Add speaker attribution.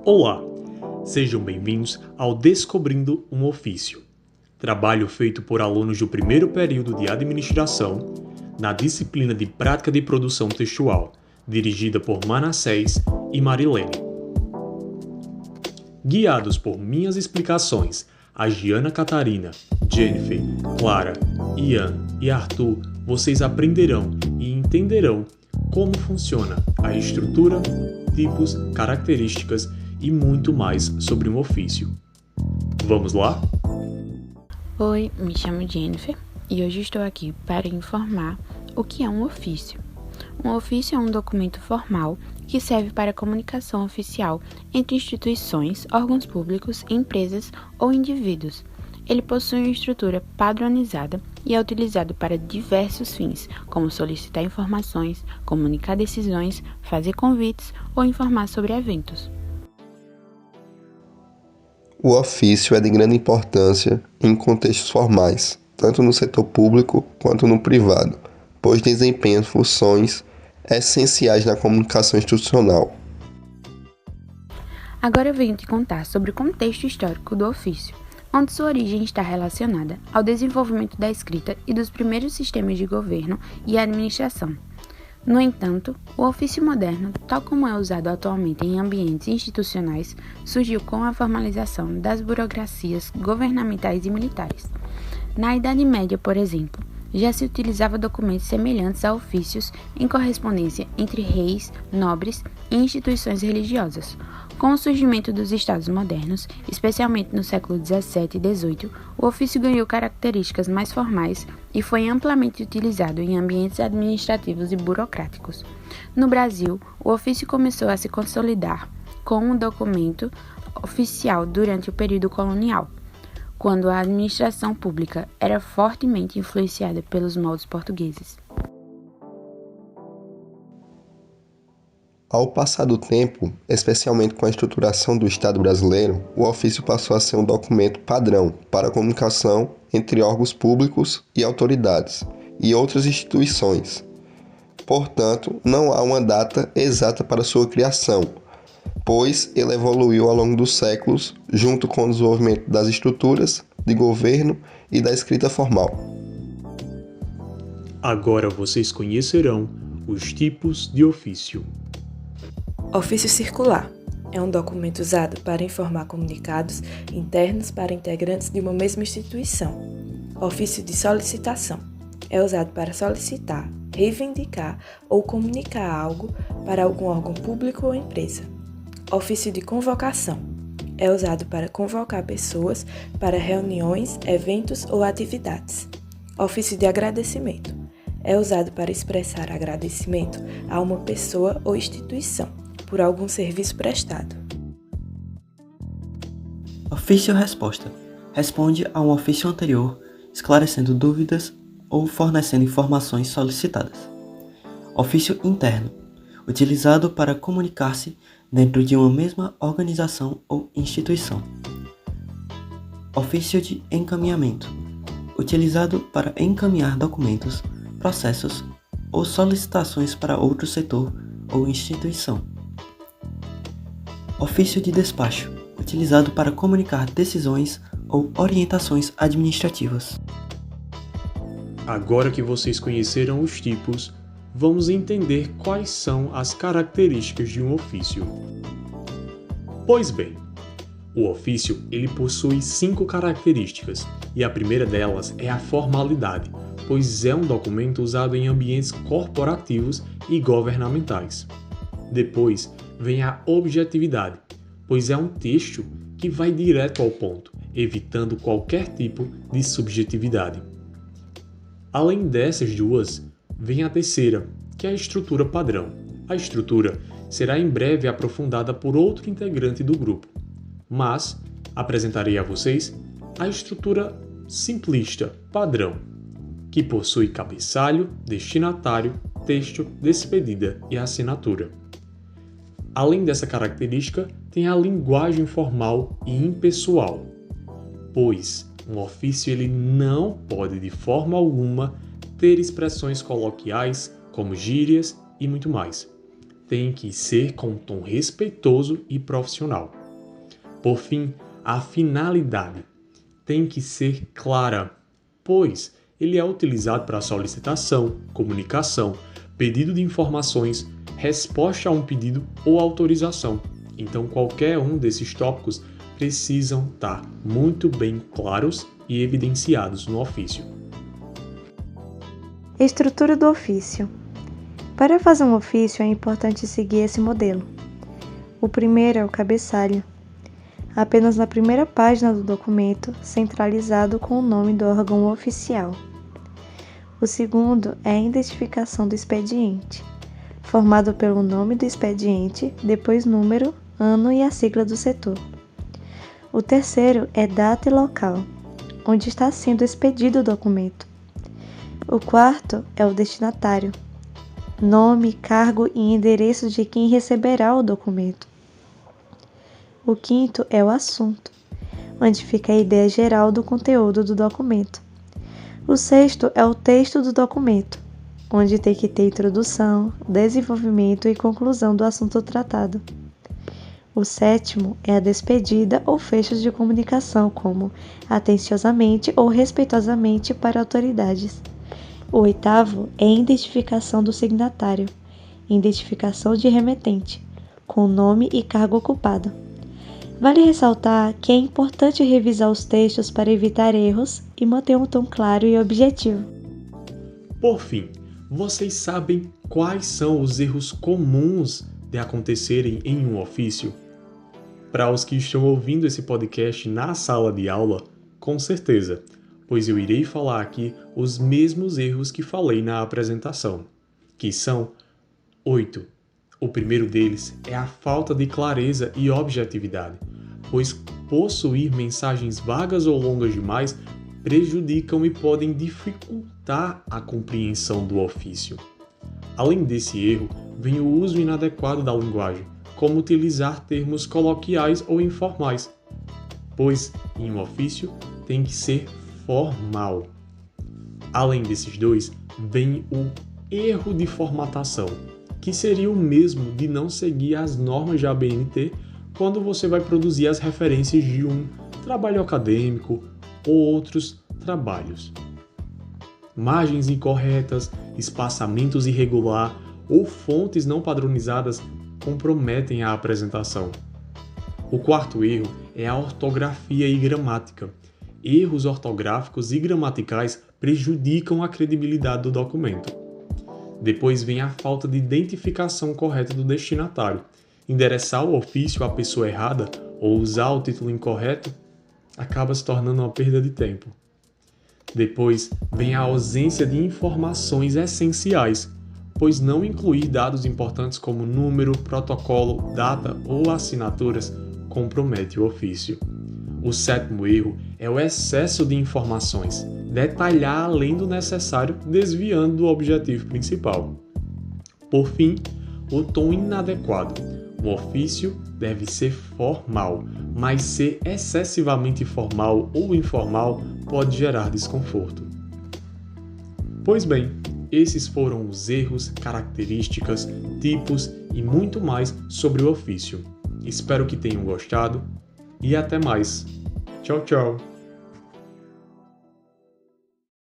Speaker 1: Olá, sejam bem-vindos ao Descobrindo um Ofício, trabalho feito por alunos do primeiro período de administração na disciplina de prática de produção textual, dirigida por Manassés e Marilene. Guiados por minhas explicações, a Giana Catarina, Jennifer, Clara, Ian e Arthur, vocês aprenderão e entenderão como funciona a estrutura, tipos, características e muito mais sobre um ofício. Vamos lá?
Speaker 2: Oi, me chamo Jennifer e hoje estou aqui para informar o que é um ofício. Um ofício é um documento formal que serve para comunicação oficial entre instituições, órgãos públicos, empresas ou indivíduos. Ele possui uma estrutura padronizada e é utilizado para diversos fins, como solicitar informações, comunicar decisões, fazer convites ou informar sobre eventos.
Speaker 3: O ofício é de grande importância em contextos formais, tanto no setor público quanto no privado, pois desempenha funções essenciais na comunicação institucional.
Speaker 2: Agora eu venho te contar sobre o contexto histórico do ofício, onde sua origem está relacionada ao desenvolvimento da escrita e dos primeiros sistemas de governo e administração. No entanto, o ofício moderno, tal como é usado atualmente em ambientes institucionais, surgiu com a formalização das burocracias governamentais e militares. Na Idade Média, por exemplo, já se utilizava documentos semelhantes a ofícios em correspondência entre reis, nobres e instituições religiosas. Com o surgimento dos estados modernos, especialmente no século XVII e XVIII, o ofício ganhou características mais formais e foi amplamente utilizado em ambientes administrativos e burocráticos. No Brasil, o ofício começou a se consolidar como um documento oficial durante o período colonial, quando a administração pública era fortemente influenciada pelos moldes portugueses.
Speaker 3: Ao passar do tempo, especialmente com a estruturação do Estado brasileiro, o ofício passou a ser um documento padrão para a comunicação entre órgãos públicos e autoridades e outras instituições. Portanto, não há uma data exata para sua criação, pois ele evoluiu ao longo dos séculos junto com o desenvolvimento das estruturas de governo e da escrita formal.
Speaker 1: Agora vocês conhecerão os tipos de ofício.
Speaker 4: Ofício circular é um documento usado para informar comunicados internos para integrantes de uma mesma instituição. Ofício de solicitação é usado para solicitar, reivindicar ou comunicar algo para algum órgão público ou empresa. Ofício de convocação é usado para convocar pessoas para reuniões, eventos ou atividades. Ofício de agradecimento é usado para expressar agradecimento a uma pessoa ou instituição por algum serviço prestado.
Speaker 5: Ofício-resposta responde a um ofício anterior, esclarecendo dúvidas ou fornecendo informações solicitadas. Ofício interno, utilizado para comunicar-se dentro de uma mesma organização ou instituição. Ofício de encaminhamento, utilizado para encaminhar documentos, processos ou solicitações para outro setor ou instituição. Ofício de despacho, utilizado para comunicar decisões ou orientações administrativas.
Speaker 1: Agora que vocês conheceram os tipos, vamos entender quais são as características de um ofício. Pois bem, o ofício ele possui 5 características e a primeira delas é a formalidade, pois é um documento usado em ambientes corporativos e governamentais. Depois vem a objetividade, pois é um texto que vai direto ao ponto, evitando qualquer tipo de subjetividade. Além dessas duas, vem a terceira, que é a estrutura padrão. A estrutura será em breve aprofundada por outro integrante do grupo, mas apresentarei a vocês a estrutura simplista padrão, que possui cabeçalho, destinatário, texto, despedida e assinatura. Além dessa característica, tem a linguagem formal e impessoal, pois um ofício ele não pode de forma alguma ter expressões coloquiais como gírias e muito mais. tem que ser com tom respeitoso e profissional. Por fim, a finalidade tem que ser clara, pois ele é utilizado para solicitação, comunicação, pedido de informações, resposta a um pedido ou autorização. Então, qualquer um desses tópicos precisam estar muito bem claros e evidenciados no ofício.
Speaker 6: Estrutura do ofício. Para fazer um ofício é importante seguir esse modelo. O primeiro é o cabeçalho, apenas na primeira página do documento, centralizado com o nome do órgão oficial. O segundo é a identificação do expediente, formado pelo nome do expediente, depois número, ano e a sigla do setor. O terceiro é data e local, onde está sendo expedido o documento. O quarto é o destinatário, nome, cargo e endereço de quem receberá o documento. O quinto é o assunto, onde fica a ideia geral do conteúdo do documento. O sexto é o texto do documento, onde tem que ter introdução, desenvolvimento e conclusão do assunto tratado. O sétimo é a despedida ou fecho de comunicação, como atenciosamente ou respeitosamente para autoridades. O oitavo é a identificação do signatário, identificação de remetente, com nome e cargo ocupado. Vale ressaltar que é importante revisar os textos para evitar erros e manter um tom claro e objetivo.
Speaker 1: Por fim, vocês sabem quais são os erros comuns de acontecerem em um ofício? Para os que estão ouvindo esse podcast na sala de aula, com certeza, pois eu irei falar aqui os mesmos erros que falei na apresentação, que são 8. O primeiro deles é a falta de clareza e objetividade, pois possuir mensagens vagas ou longas demais prejudicam e podem dificultar a compreensão do ofício. Além desse erro, vem o uso inadequado da linguagem, como utilizar termos coloquiais ou informais, pois em um ofício tem que ser formal. Além desses dois, vem o erro de formatação, que seria o mesmo de não seguir as normas da ABNT quando você vai produzir as referências de um trabalho acadêmico ou outros trabalhos. Margens incorretas, espaçamentos irregular ou fontes não padronizadas comprometem a apresentação. O quarto erro é a ortografia e gramática. Erros ortográficos e gramaticais prejudicam a credibilidade do documento. Depois vem a falta de identificação correta do destinatário. Endereçar o ofício à pessoa errada ou usar o título incorreto acaba se tornando uma perda de tempo. Depois vem a ausência de informações essenciais, pois não incluir dados importantes como número, protocolo, data ou assinaturas compromete o ofício. O sétimo erro é o excesso de informações, detalhar além do necessário, desviando do objetivo principal. Por fim, o tom inadequado. O ofício deve ser formal, mas ser excessivamente formal ou informal pode gerar desconforto. Pois bem, esses foram os erros, características, tipos e muito mais sobre o ofício. Espero que tenham gostado e até mais. Tchau, tchau!